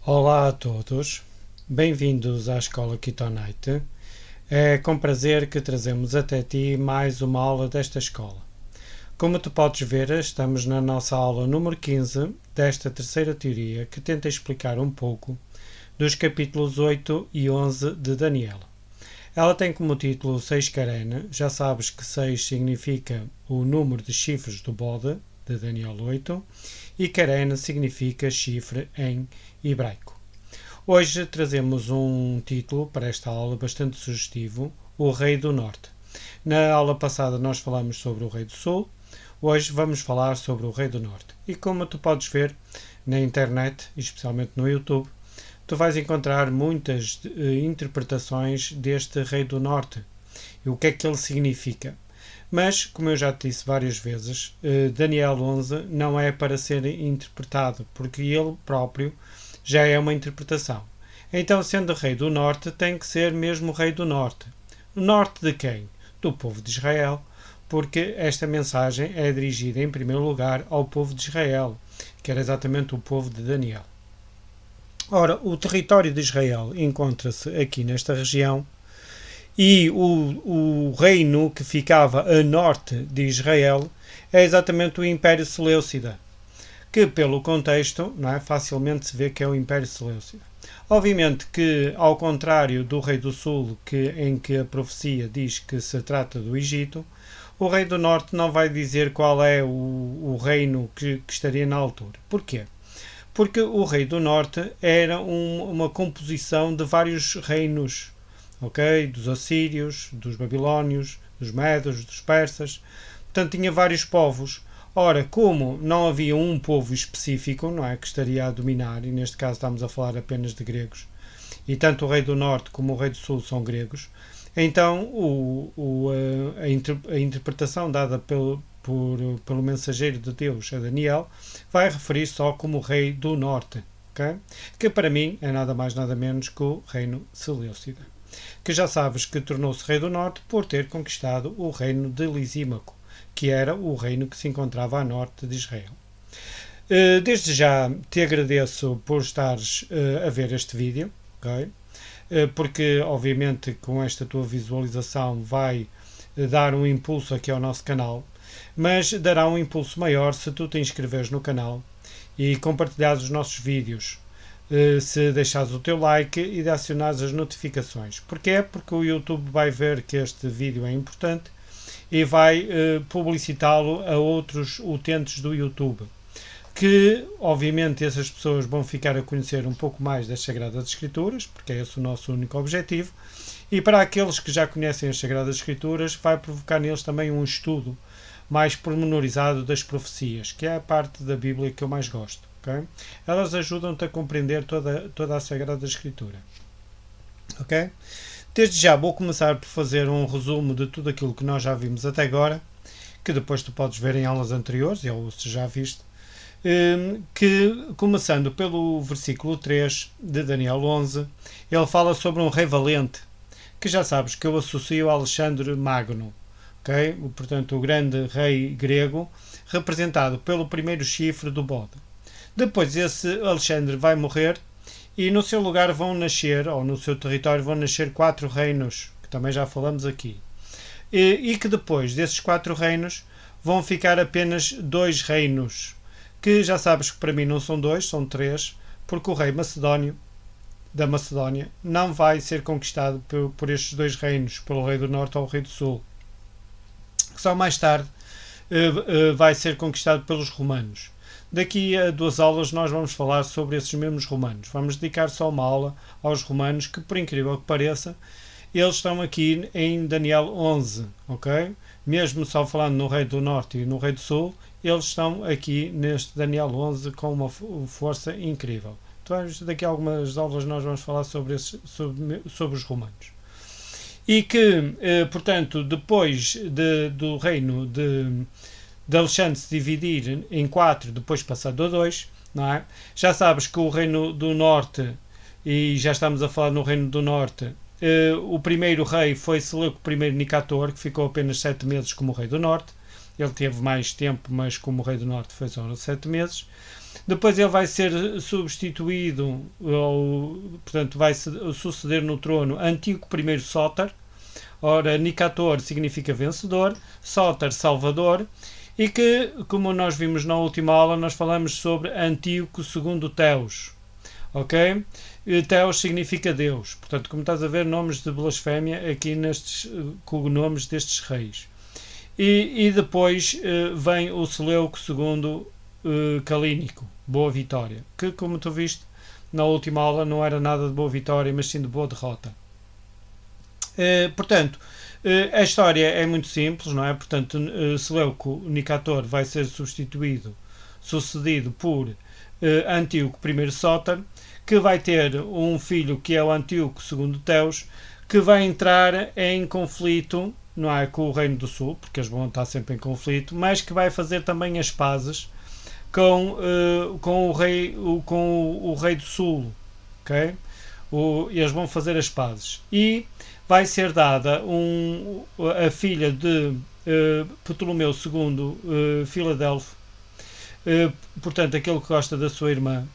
Olá a todos, bem-vindos à Escola Kitonite. É com prazer que trazemos até ti mais uma aula desta escola. Como tu podes ver, estamos na nossa aula número 15 desta terceira teoria que tenta explicar um pouco dos capítulos 8 e 11 de Daniel. Ela tem como título 6 Keren, já sabes que 6 significa o número de chifres do bode, de Daniel 8, e Keren significa chifre em hebraico. Hoje trazemos um título para esta aula bastante sugestivo, o Rei do Norte. Na aula passada nós falamos sobre o Rei do Sul, hoje vamos falar sobre o Rei do Norte. E como tu podes ver na internet, especialmente no YouTube, tu vais encontrar muitas interpretações deste Rei do Norte e o que é que ele significa. Mas, como eu já te disse várias vezes, Daniel 11 não é para ser interpretado, porque ele próprio já é uma interpretação. Então, sendo Rei do Norte, tem que ser mesmo Rei do Norte. O norte de quem? Do povo de Israel, porque esta mensagem é dirigida em primeiro lugar ao povo de Israel, que era exatamente o povo de Daniel. Ora, o território de Israel encontra-se aqui nesta região e o reino que ficava a norte de Israel é exatamente o Império Seleucida, que pelo contexto não é, facilmente se vê que é o Império Seleucida. Obviamente que, ao contrário do Rei do Sul, em que a profecia diz que se trata do Egito, o Rei do Norte não vai dizer qual é o reino que estaria na altura. Porquê? Porque o Rei do Norte era uma composição de vários reinos, ok? Dos assírios, dos babilónios, dos medos, dos persas. Portanto, tinha vários povos. Ora, como não havia um povo específico, não é, que estaria a dominar, e neste caso estamos a falar apenas de gregos, e tanto o Rei do Norte como o Rei do Sul são gregos, então a interpretação dada pelo mensageiro de Deus a Daniel vai referir só como o Rei do Norte, okay? Que para mim é nada mais nada menos que o Reino Seleucida, que já sabes que tornou-se Rei do Norte por ter conquistado o reino de Lisímaco, que era o reino que se encontrava a norte de Israel. Desde já te agradeço por estares a ver este vídeo, okay? Porque obviamente com esta tua visualização vai dar um impulso aqui ao nosso canal, mas dará um impulso maior se tu te inscreveres no canal e compartilhares os nossos vídeos, se deixares o teu like e de acionares as notificações. Porquê? Porque o YouTube vai ver que este vídeo é importante e vai publicitá-lo a outros utentes do YouTube, que obviamente essas pessoas vão ficar a conhecer um pouco mais das Sagradas Escrituras, porque é esse o nosso único objetivo, e para aqueles que já conhecem as Sagradas Escrituras vai provocar neles também um estudo mais pormenorizado das profecias, que é a parte da Bíblia que eu mais gosto. Okay? Elas ajudam-te a compreender toda a Sagrada Escritura. Ok? Desde já vou começar por fazer um resumo de tudo aquilo que nós já vimos até agora, que depois tu podes ver em aulas anteriores, ou se já viste, que começando pelo versículo 3 de Daniel 11, ele fala sobre um rei valente, que já sabes que eu associo a Alexandre Magno, okay? Portanto o grande rei grego, representado pelo primeiro chifre do bode. Depois esse Alexandre vai morrer e no seu lugar vão nascer, ou no seu território vão nascer 4 reinos, que também já falamos aqui. E que depois desses 4 reinos vão ficar apenas 2 reinos, que já sabes que para mim não são 2, são 3, porque o rei macedónio da Macedónia não vai ser conquistado por estes 2 reinos, pelo rei do norte ou o rei do sul. Só mais tarde vai ser conquistado pelos romanos. Daqui a 2 aulas nós vamos falar sobre esses mesmos romanos. Vamos dedicar só uma aula aos romanos, que por incrível que pareça, eles estão aqui em Daniel 11, ok? Mesmo só falando no Rei do Norte e no Rei do Sul, eles estão aqui neste Daniel 11 com uma força incrível. Então, daqui a algumas aulas nós vamos falar sobre os romanos. E que, portanto, depois do reino de Alexandre se dividir em 4, depois passado a 2, não é? Já sabes que o reino do norte, e já estamos a falar no reino do norte, o primeiro rei foi Seleuco I Nicator, que ficou apenas 7 meses como rei do norte. Ele teve mais tempo, mas como rei do norte foi só 7 meses. Depois ele vai ser substituído, ou, portanto, vai suceder no trono Antíoco I Sóter. Ora, Nicator significa vencedor, Sóter, salvador, e que, como nós vimos na última aula, nós falamos sobre Antíoco II Teos. Ok? Teos significa Deus. Portanto, como estás a ver, nomes de blasfémia aqui nestes cognomes destes reis. E depois vem o Seleuco II Calínico, Boa Vitória, que, como tu viste na última aula, não era nada de boa vitória, mas sim de boa derrota. Portanto, a história é muito simples, não é? Portanto, Seleuco Nicator vai ser sucedido por Antíoco I Sóter, que vai ter um filho que é o Antíoco II Teos, que vai entrar em conflito, não é, com o Reino do Sul, porque eles vão estar sempre em conflito, mas que vai fazer também as pazes com o rei do Sul, ok? Eles vão fazer as pazes e vai ser dada a filha de Ptolomeu II Filadelfo, portanto aquele que gosta da sua irmã,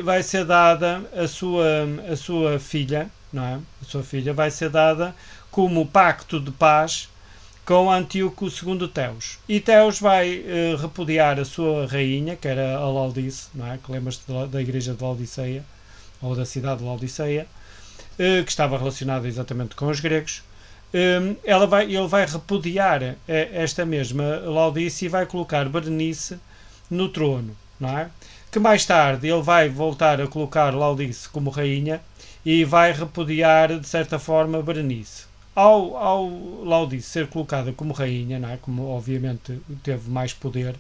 vai ser dada a sua filha, não é? A sua filha vai ser dada como pacto de paz com Antíoco II Teos. E Teos vai repudiar a sua rainha, que era a Laodice, não é? Que lembras-te da igreja de Laodiceia, ou da cidade de Laodiceia, que estava relacionada exatamente com os gregos. Ele vai repudiar esta mesma Laodice e vai colocar Berenice no trono, não é? Que mais tarde ele vai voltar a colocar Laodice como rainha e vai repudiar de certa forma Berenice. Ao Laodice ser colocada como rainha, não é? Como obviamente teve mais poder,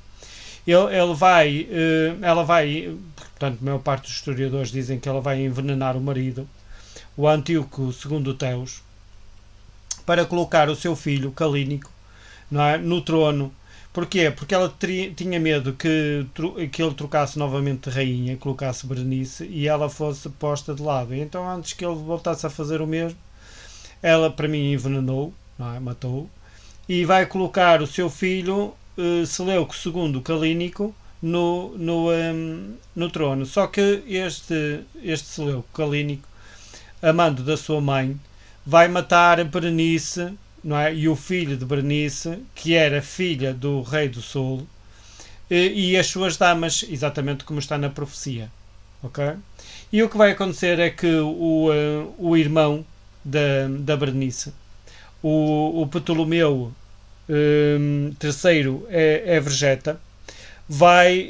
ela vai, portanto, a maior parte dos historiadores dizem que ela vai envenenar o marido, o Antíoco II Teos, para colocar o seu filho Calínico, não é, no trono. Porquê? Porque ela tinha medo que ele trocasse novamente de rainha, colocasse Berenice e ela fosse posta de lado. E então, antes que ele voltasse a fazer o mesmo, ela, para mim, envenenou, não é? Matou, e vai colocar o seu filho Seleuco II Calínico no trono. Só que este Seleuco Calínico, amando da sua mãe, vai matar Berenice, não é? E o filho de Berenice, que era filha do rei do Sul, e as suas damas, exatamente como está na profecia. Okay? E o que vai acontecer é que o irmão da Berenice, o Ptolomeu III Evergeta, vai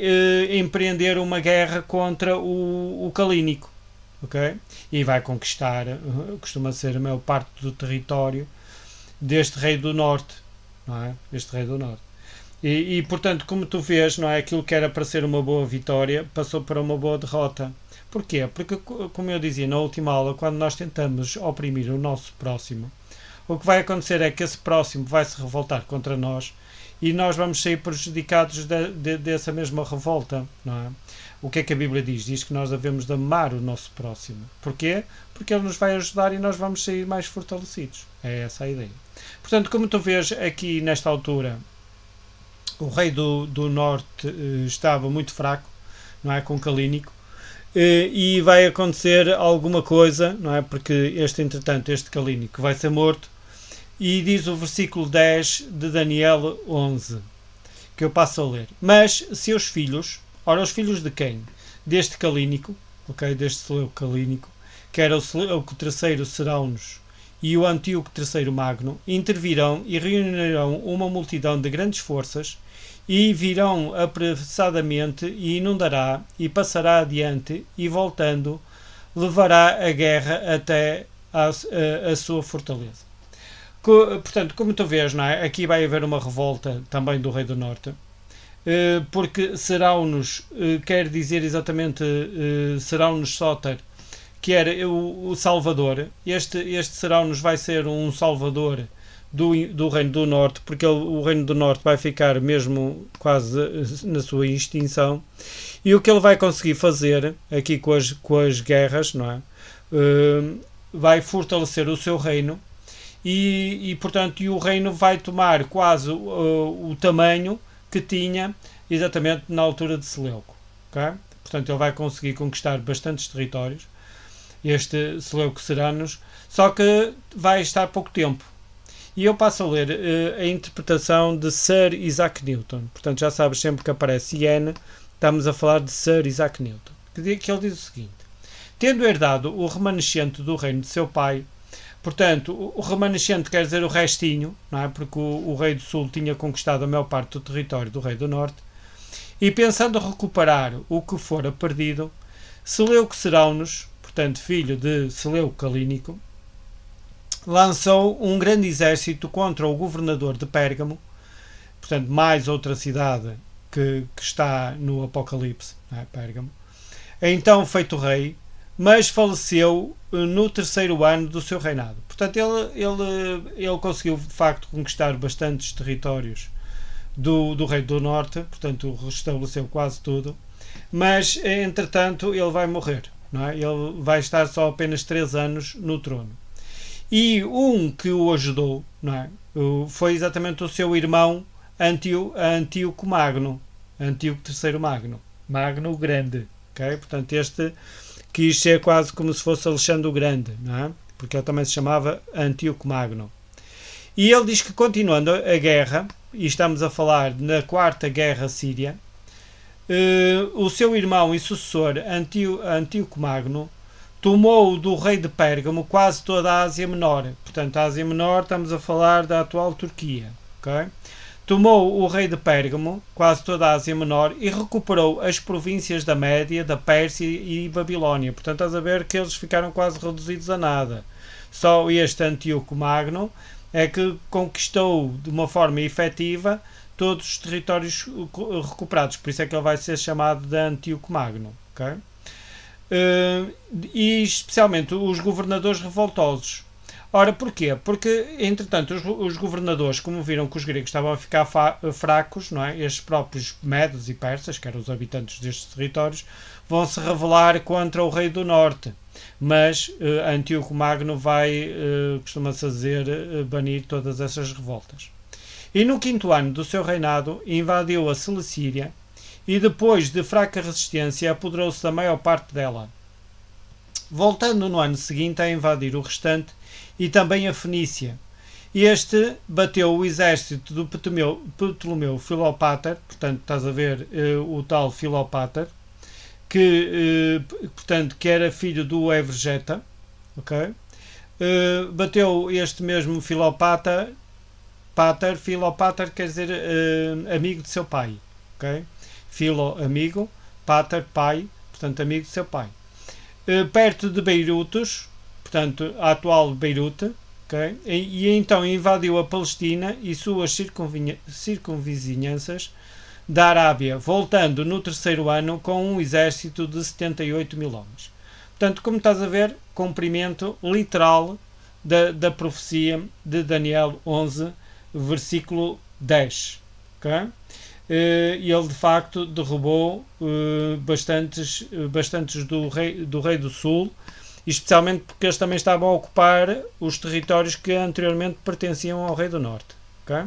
empreender uma guerra contra o Calínico. Okay? E vai conquistar, costuma ser a maior parte do território deste rei do norte, não é? Este rei do norte. E portanto, como tu vês, não é, aquilo que era para ser uma boa vitória passou para uma boa derrota. Porquê? Porque, como eu dizia na última aula, quando nós tentamos oprimir o nosso próximo, o que vai acontecer é que esse próximo vai se revoltar contra nós e nós vamos sair prejudicados dessa mesma revolta, não é? O que é que a Bíblia diz? Diz que nós devemos de amar o nosso próximo. Porquê? Porque ele nos vai ajudar e nós vamos sair mais fortalecidos. É essa a ideia. Portanto, como tu vês aqui nesta altura, o rei do norte estava muito fraco, não é? Com Calínico, e vai acontecer alguma coisa, não é? Porque entretanto, este Calínico vai ser morto, e diz o versículo 10 de Daniel 11, que eu passo a ler. Mas seus filhos, ora, os filhos de quem? Deste Calínico, ok? Deste Seleuco Calínico, que era o Seleuco III Seraunos e o Antíoco III Magno, intervirão e reunirão uma multidão de grandes forças e virão apressadamente e inundará e passará adiante e voltando levará a guerra até a sua fortaleza. Portanto, como tu vês, não é? Aqui vai haver uma revolta também do rei do norte, porque Seraunos quer dizer exatamente Seraunos Sóter, que era o Salvador. Este Seraunos vai ser um Salvador do Reino do Norte, porque o Reino do Norte vai ficar mesmo quase na sua extinção. E o que ele vai conseguir fazer aqui com as guerras, não é? Vai fortalecer o seu reino portanto, o reino vai tomar quase o tamanho que tinha exatamente na altura de Seleuco. Okay? Portanto, ele vai conseguir conquistar bastantes territórios, este Seleucos-Ceranos, só que vai estar pouco tempo. E eu passo a ler a interpretação de Sir Isaac Newton. Portanto, já sabes, sempre que aparece IN, estamos a falar de Sir Isaac Newton. Que ele diz o seguinte: tendo herdado o remanescente do reino de seu pai, portanto, o remanescente quer dizer o restinho, não é? Porque o rei do sul tinha conquistado a maior parte do território do rei do norte, e pensando recuperar o que fora perdido, Seleucos-Ceraunus, portanto filho de Seleuco Calínico, lançou um grande exército contra o governador de Pérgamo, portanto mais outra cidade que está no Apocalipse, não é? Pérgamo, então feito rei, mas faleceu no terceiro ano do seu reinado. Portanto, ele conseguiu de facto conquistar bastantes territórios do Reino do Norte, portanto restabeleceu quase tudo, mas entretanto ele vai morrer, não é? Ele vai estar só apenas 3 anos no trono. E um que o ajudou, não é? Foi exatamente o seu irmão Antíoco Magno, Antíoco III Magno, Magno o Grande, okay? Portanto este quis ser quase como se fosse Alexandre o Grande, não é? Porque ele também se chamava Antíoco Magno. E ele diz que, continuando a guerra, e estamos a falar na Quarta Guerra Síria, o seu irmão e sucessor Antíoco Magno tomou do rei de Pérgamo quase toda a Ásia Menor. Portanto, a Ásia Menor, estamos a falar da atual Turquia. Okay? Tomou o rei de Pérgamo quase toda a Ásia Menor e recuperou as províncias da Média, da Pérsia e Babilónia. Portanto, estás a ver que eles ficaram quase reduzidos a nada. Só este Antíoco Magno é que conquistou de uma forma efetiva todos os territórios recuperados. Por isso é que ele vai ser chamado de Antíoco Magno. Okay? E especialmente os governadores revoltosos. Ora, porquê? Porque, entretanto, os governadores, como viram que os gregos estavam a ficar fracos, não é? Estes próprios medos e persas, que eram os habitantes destes territórios, vão se rebelar contra o rei do norte. Mas Antíoco Magno vai, costuma-se dizer, banir todas essas revoltas. E no 5º ano do seu reinado, invadiu a Celecíria e, depois de fraca resistência, apoderou-se da maior parte dela. Voltando no ano seguinte a invadir o restante e também a Fenícia. Este bateu o exército do Ptolomeu Filopáter, portanto estás a ver o tal Filopáter, portanto, que era filho do Evergeta, okay? Bateu este mesmo Filopáter quer dizer amigo de seu pai, okay? Filo, amigo, Pater, pai, portanto amigo de seu pai. Perto de Beirutos, portanto a atual Beirute, okay? E então invadiu a Palestina e suas circunvizinhanças da Arábia, voltando no 3º ano com um exército de 78 mil homens. Portanto, como estás a ver, cumprimento literal da profecia de Daniel 11, versículo 10. Okay? Ele de facto derrubou bastantes do rei do sul, especialmente porque eles também estavam a ocupar os territórios que anteriormente pertenciam ao rei do norte. Okay?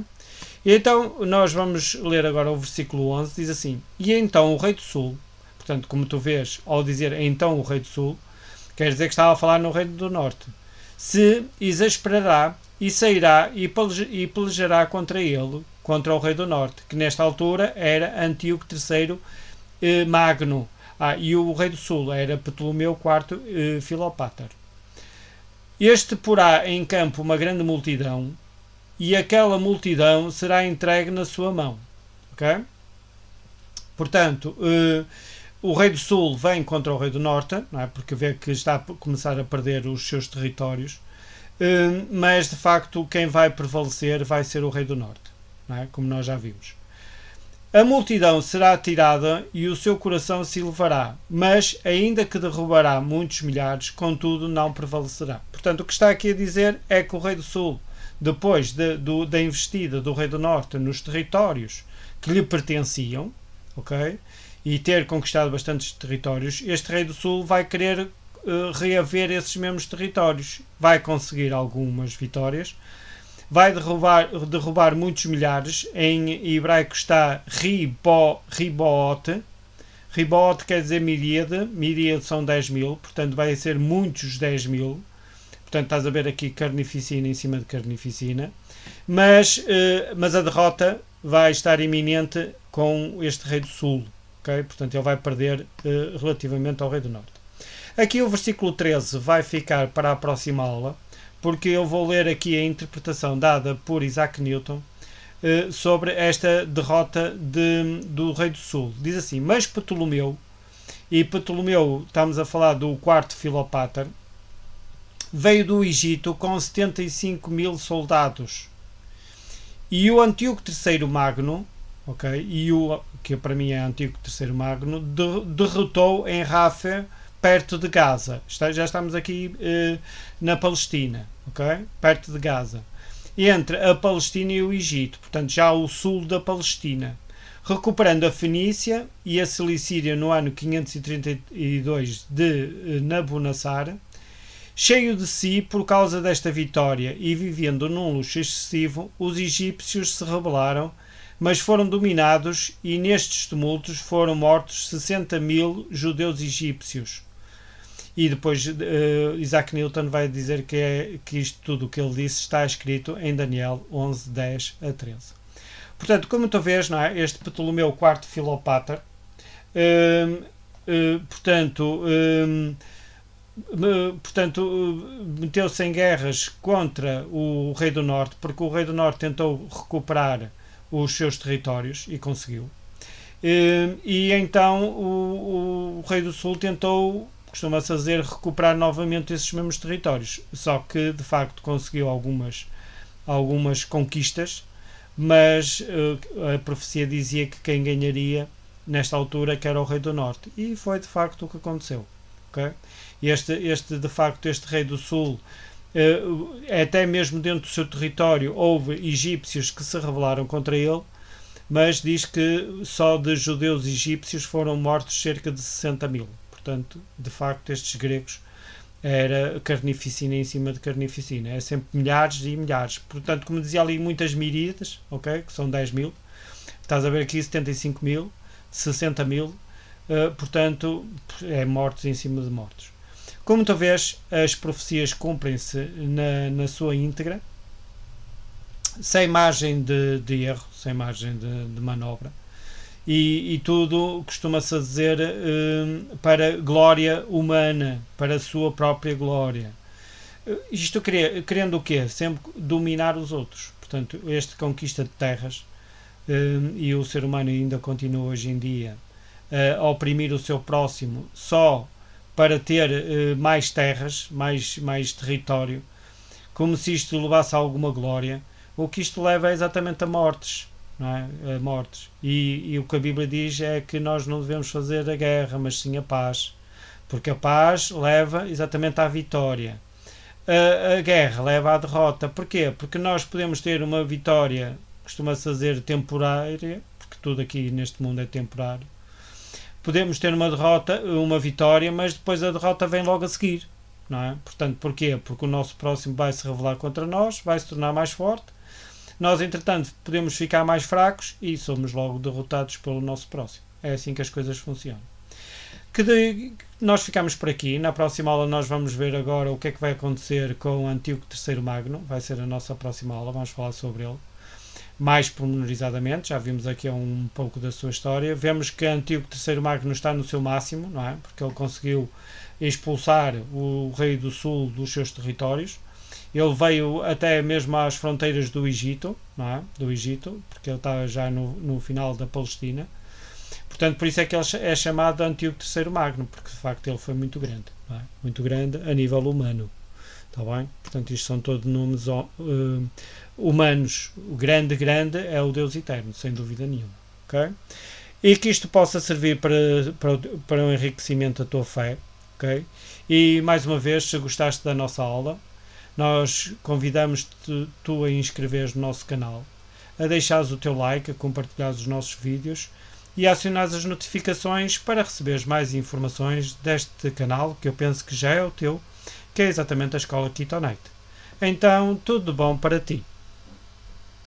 E então nós vamos ler agora o versículo 11, diz assim: e então o rei do sul, portanto, como tu vês, ao dizer então o rei do sul, quer dizer que estava a falar no reino do norte, se exasperará e sairá e pelejará contra ele, contra o rei do norte, que nesta altura era Antíoco III Magno, e o rei do sul era Ptolomeu IV Filopáter. Este porá em campo uma grande multidão, e aquela multidão será entregue na sua mão. Okay? Portanto, o rei do sul vem contra o rei do norte, não é? Porque vê que está a começar a perder os seus territórios, mas de facto quem vai prevalecer vai ser o rei do norte, não é? Como nós já vimos. A multidão será tirada e o seu coração se elevará, mas ainda que derrubará muitos milhares, contudo não prevalecerá. Portanto, o que está aqui a dizer é que o rei do sul, depois da investida do rei do norte nos territórios que lhe pertenciam, okay, e ter conquistado bastantes territórios, este rei do sul vai querer reaver esses mesmos territórios. Vai conseguir algumas vitórias, vai derrubar muitos milhares. Em hebraico está Riboote. Ribot quer dizer miríade, miríade são 10.000, portanto vai ser muitos 10.000. Portanto, estás a ver aqui carnificina em cima de carnificina. Mas a derrota vai estar iminente com este rei do sul. Okay? Portanto, ele vai perder relativamente ao rei do norte. Aqui o versículo 13 vai ficar para a próxima aula, porque eu vou ler aqui a interpretação dada por Isaac Newton sobre esta derrota do rei do sul. Diz assim: mas Ptolomeu, e Ptolomeu, estamos a falar do quarto Filopáter, veio do Egito com 75.000 soldados. E o Antíoco III Magno, okay, que para mim é Antíoco III Magno, derrotou em Rafah, perto de Gaza. Já estamos aqui na Palestina, okay? Perto de Gaza. Entre a Palestina e o Egito, portanto já ao sul da Palestina. Recuperando a Fenícia e a Cilicíria no ano 532 de Nabunassar, cheio de si por causa desta vitória e vivendo num luxo excessivo, os egípcios se rebelaram, mas foram dominados e nestes tumultos foram mortos 60.000 judeus egípcios. E depois Isaac Newton vai dizer que isto tudo o que ele disse está escrito em Daniel 11, 10 a 13. Portanto, como tu vês, não é? Este Ptolomeu IV Filopáter, meteu-se em guerras contra o rei do norte, porque o rei do norte tentou recuperar os seus territórios e conseguiu. E então o rei do sul tentou, costuma-se dizer, recuperar novamente esses mesmos territórios, só que de facto conseguiu algumas conquistas, mas a profecia dizia que quem ganharia nesta altura que era o rei do norte, e foi de facto o que aconteceu. Okay? De facto, este rei do sul, até mesmo dentro do seu território houve egípcios que se rebelaram contra ele, mas diz que só de judeus egípcios foram mortos cerca de 60.000. Portanto, de facto, estes gregos era carnificina em cima de carnificina. É sempre milhares e milhares. Portanto, como dizia ali, muitas miríades, okay, que são 10.000. Estás a ver aqui 75.000, 60.000. Portanto, é mortos em cima de mortos. Como tu vês, as profecias cumprem-se na sua íntegra, sem margem de erro, sem margem de manobra. E tudo costuma-se dizer para glória humana, para a sua própria glória. Isto querendo o quê? Sempre dominar os outros. Portanto, este conquista de terras, e o ser humano ainda continua hoje em dia a oprimir o seu próximo só para ter mais terras, mais território, como se isto levasse a alguma glória. O que isto leva é exatamente a mortes. Não é? A mortes. E o que a Bíblia diz é que nós não devemos fazer a guerra, mas sim a paz. Porque a paz leva exatamente à vitória. A guerra leva à derrota. Porquê? Porque nós podemos ter uma vitória, costuma-se dizer temporária, porque tudo aqui neste mundo é temporário. Podemos ter uma derrota, uma vitória, mas depois a derrota vem logo a seguir. Não é? Portanto, porquê? Porque o nosso próximo vai se rebelar contra nós, vai se tornar mais forte. Nós, entretanto, podemos ficar mais fracos e somos logo derrotados pelo nosso próximo. É assim que as coisas funcionam. Nós ficamos por aqui. Na próxima aula nós vamos ver agora o que é que vai acontecer com o Antíoco III Magno. Vai ser a nossa próxima aula. Vamos falar sobre ele mais pormenorizadamente. Já vimos aqui um pouco da sua história. Vemos que Antíoco III Magno está no seu máximo, não é? Porque ele conseguiu expulsar o rei do sul dos seus territórios. Ele veio até mesmo às fronteiras do Egito, não é? Do Egito, porque ele estava já no final da Palestina. Portanto, por isso é que ele é chamado de Antíoco III Magno, porque de facto ele foi muito grande, não é? Muito grande a nível humano. Está bem? Portanto, isto são todos nomes humanos. O grande é o Deus eterno, sem dúvida nenhuma. Okay? E que isto possa servir para o enriquecimento da tua fé. Okay? E, mais uma vez, se gostaste da nossa aula, nós convidamos-te tu a inscreveres no nosso canal, a deixares o teu like, a compartilhares os nossos vídeos e a acionares as notificações para receberes mais informações deste canal, que eu penso que já é o teu, que é exatamente a Escola Kitonite. Então, tudo de bom para ti.